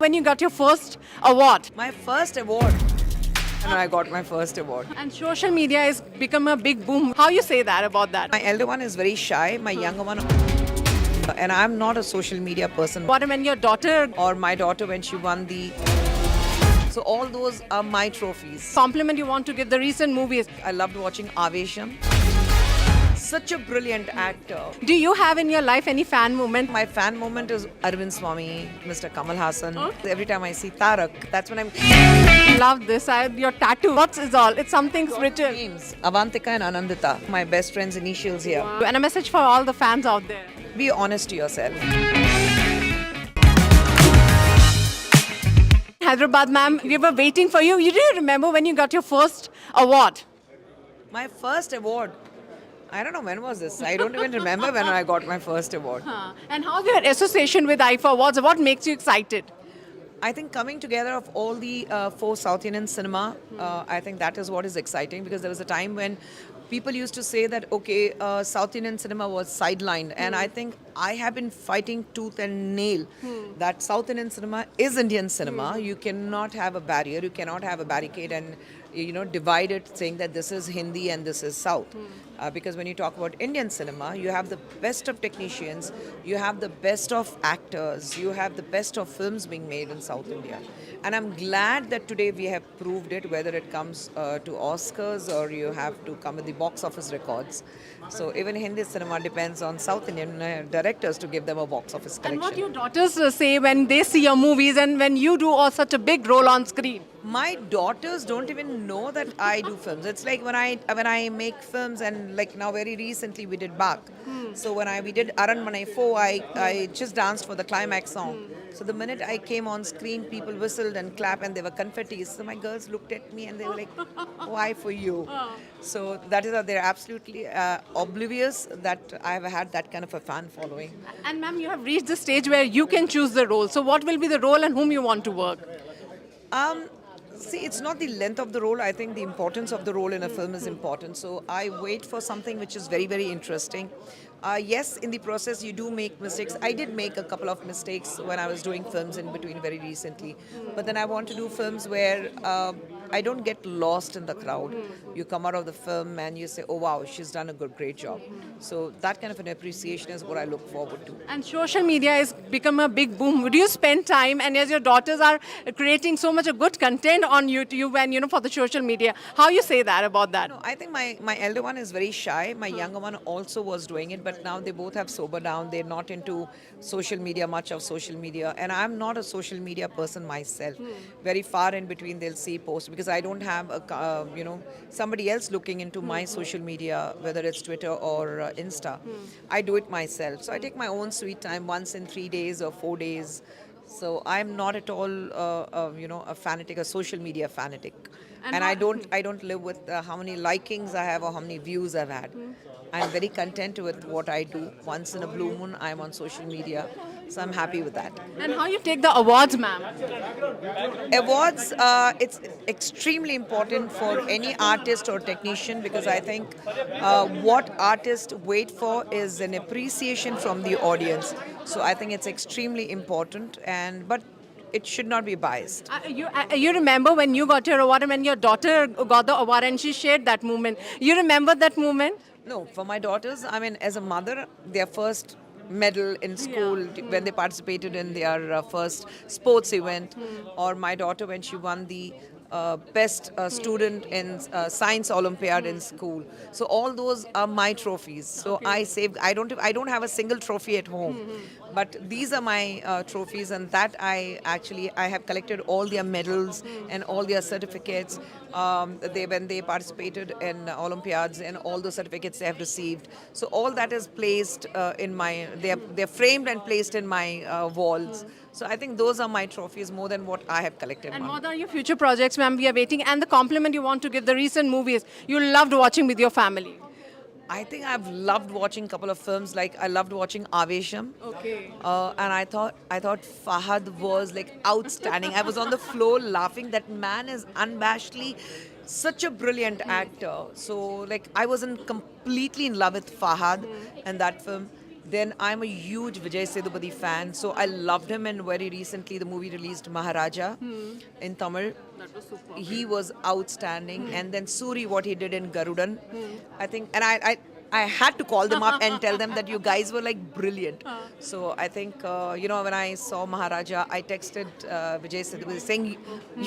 When you got your first award. My first award. And I got my first award. And social media has become a big boom. How you say that about that? My elder one is very shy, my younger one, and I'm not a social media person. What when your daughter Or my daughter when she won the. So all those are my trophies. compliment you want to give the recent movies? I loved watching Avesham. Such a brilliant actor. Do you have in your life any fan moment? My fan moment is Arvind Swamy, Mr. Kamal Hassan. Every time I see Tarak, that's when I'm. Love this. Your tattoo. What's is all? It's something's written. Names Avantika and Anandita, my best friend's initials here. And a message for all the fans out there. Be honest to yourself. Hyderabad, ma'am, we were waiting for you. You didn't remember when you got your first award? My first award. I don't know when was this. I don't even remember when I got my first award. And how's your association with IFA Awards? What makes you excited? I think coming together of all the four South Indian cinema, I think that is what is exciting, because there was a time when people used to say that, okay, South Indian cinema was sidelined. And I think I have been fighting tooth and nail that South Indian cinema is Indian cinema. You cannot have a barrier, you cannot have a barricade and divide it, saying that this is Hindi and this is South. Because when you talk about Indian cinema, you have the best of technicians, you have the best of actors, you have the best of films being made in South India. And I'm glad that today we have proved it, whether it comes to Oscars or you have to come with the box office records. So even Hindi cinema depends on South Indian directors to give them a box office And what collection. your daughters say when they see your movies and when you do such a big role on screen? My daughters don't even know that I do films. It's like when I make films, and like now very recently we did Bak. So when we did Aranmanai 4, I just danced for the climax song. So the minute I came on screen, people whistled and clapped and there were confettis. So my girls looked at me and they were like, why for you? So that is how they're absolutely oblivious that I've had that kind of a fan following. And ma'am, you have reached the stage where you can choose the role. So what will be the role and whom you want to work? See, it's not the length of the role. I think the importance of the role in a film is important. So I wait for something which is very, very interesting. Yes, in the process you do make mistakes. I did make a couple of mistakes when I was doing films in between very recently. But then I want to do films where I don't get lost in the crowd. You come out of the film and you say, oh wow, she's done a great job. So that kind of an appreciation is what I look forward to. And social media has become a big boom. Do you spend time, and as your daughters are creating so much of good content on YouTube and for the social media, how you say that about that? No, I think my elder one is very shy. My younger one also was doing it, but now they both have sobered down. They're not into social media, much of social media. And I'm not a social media person myself. Very far in between they'll see posts, because I don't have somebody else looking into my social media, whether it's Twitter or Insta. I do it myself. So I take my own sweet time once in 3 days or 4 days. So I'm not at all, a fanatic, a social media fanatic. And I don't live with how many likings I have or how many views I've had. I'm very content with what I do. Once in a blue moon, I'm on social media. So I'm happy with that. And how you take the awards, ma'am? Awards, it's extremely important for any artist or technician, because I think what artists wait for is an appreciation from the audience. So I think it's extremely important, but it should not be biased. You remember when you got your award and when your daughter got the award and she shared that moment. You remember that moment? No, for my daughters, I mean, as a mother, their first medal in school when they participated in their first sports event, or my daughter when she won the best student in science Olympiad in school. So all those are my trophies. So I don't have a single trophy at home, but these are my trophies, and that I have collected all their medals and all their certificates. When they participated in Olympiads, and all the certificates they have received. So all that is placed they're framed and placed in my walls. So I think those are my trophies more than what I have collected. And what are your future projects, ma'am? We are waiting. And the compliment you want to give the recent movies you loved watching with your family. I think I've loved watching a couple of films. Like I loved watching Avesham. Okay. And I thought Fahad was like outstanding. I was on the floor laughing. That man is unabashedly such a brilliant actor. So like I wasn't completely in love with Fahad in that film. Then I'm a huge Vijay Sethupathi fan, so I loved him. And very recently, the movie released Maharaja in Tamil. That was super. He was outstanding. And then Suri, what he did in Garudan, I think, and I had to call them up and tell them that you guys were like brilliant. So I think, when I saw Maharaja, I texted Vijay Sethupathi saying,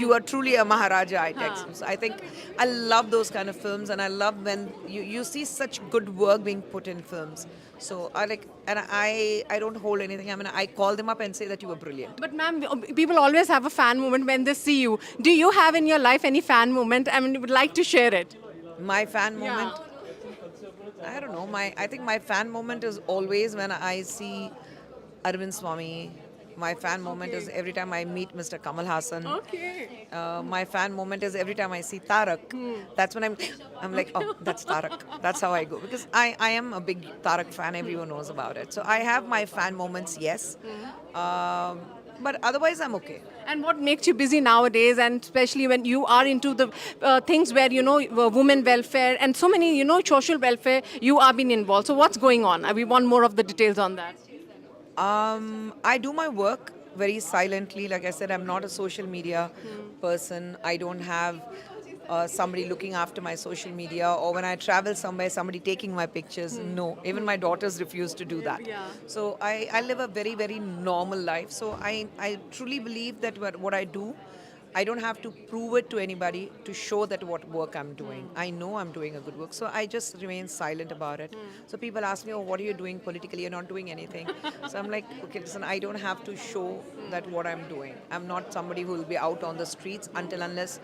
"You are truly a Maharaja." I texted him. So I think I love those kind of films, and I love when you see such good work being put in films. So I don't hold anything. I mean, I call them up and say that you were brilliant. But ma'am, people always have a fan moment when they see you. Do you have in your life any fan moment? I mean, you would like to share it? My fan moment. I don't know. I think my fan moment is always when I see Arvind Swamy. My fan moment is every time I meet Mr. Kamal Hassan. Okay. My fan moment is every time I see Tarak. That's when I'm like, oh, that's Tarak. That's how I go. Because I am a big Tarak fan. Everyone knows about it. So I have my fan moments, yes. But otherwise, I'm okay. And what makes you busy nowadays, and especially when you are into the things where, women welfare and so many, social welfare, you are being involved. So what's going on? We want more of the details on that. I do my work very silently. Like I said, I'm not a social media person. I don't have somebody looking after my social media, or when I travel somewhere, somebody taking my pictures. No, even my daughters refuse to do that. Yeah. So I live a very, very normal life. So I truly believe that what I do, I don't have to prove it to anybody to show that what work I'm doing. I know I'm doing a good work. So I just remain silent about it. So people ask me, oh, what are you doing politically? You're not doing anything. So I'm like, okay, listen, I don't have to show that what I'm doing. I'm not somebody who will be out on the streets unless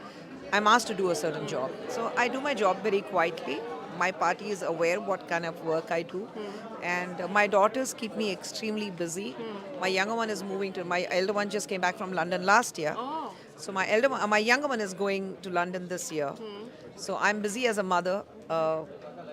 I'm asked to do a certain job. So I do my job very quietly. My party is aware what kind of work I do. And my daughters keep me extremely busy. My younger one is my elder one just came back from London last year. Oh. So my younger one is going to London this year. So I'm busy as a mother,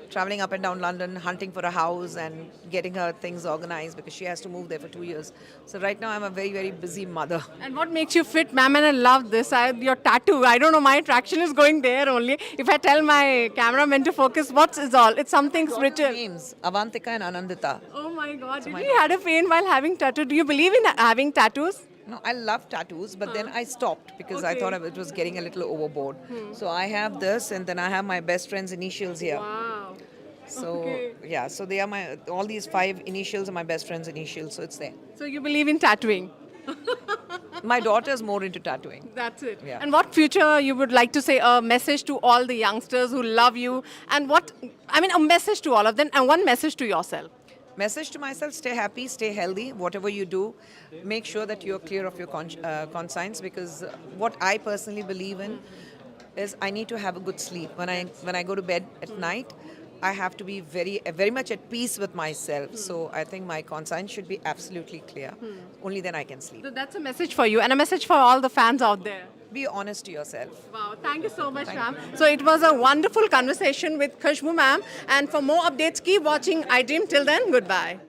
traveling up and down London, hunting for a house and getting her things organized because she has to move there for 2 years. So right now I'm a very, very busy mother. And what makes you fit, ma'am? And I love this. Your tattoo. I don't know. My attraction is going there only. If I tell my cameraman to focus, what is all? It's something's written. Names, Avantika and Anandita. Oh my God! Did you had a pain while having tattoo? Do you believe in having tattoos? No, I love tattoos, but then I stopped because I Okay. thought it was getting a little overboard. So I have this, and then I have my best friend's initials here. Wow. So Okay. yeah, so they are all these 5 initials are my best friend's initials, so it's there. So you believe in tattooing? My daughter's more into tattooing. That's it. Yeah. And what future you would like to say a message to all the youngsters who love you, and a message to all of them, and one message to yourself. Message to myself: stay happy, stay healthy. Whatever you do, make sure that you're clear of your conscience. Because what I personally believe in is I need to have a good sleep. When I go to bed at night, I have to be very, very much at peace with myself. So I think my conscience should be absolutely clear. Only then I can sleep. So that's a message for you, and a message for all the fans out there. Be honest to yourself. Wow, thank you so much, ma'am. So it was a wonderful conversation with Khushbu ma'am. And for more updates, keep watching iDream. Till then, goodbye.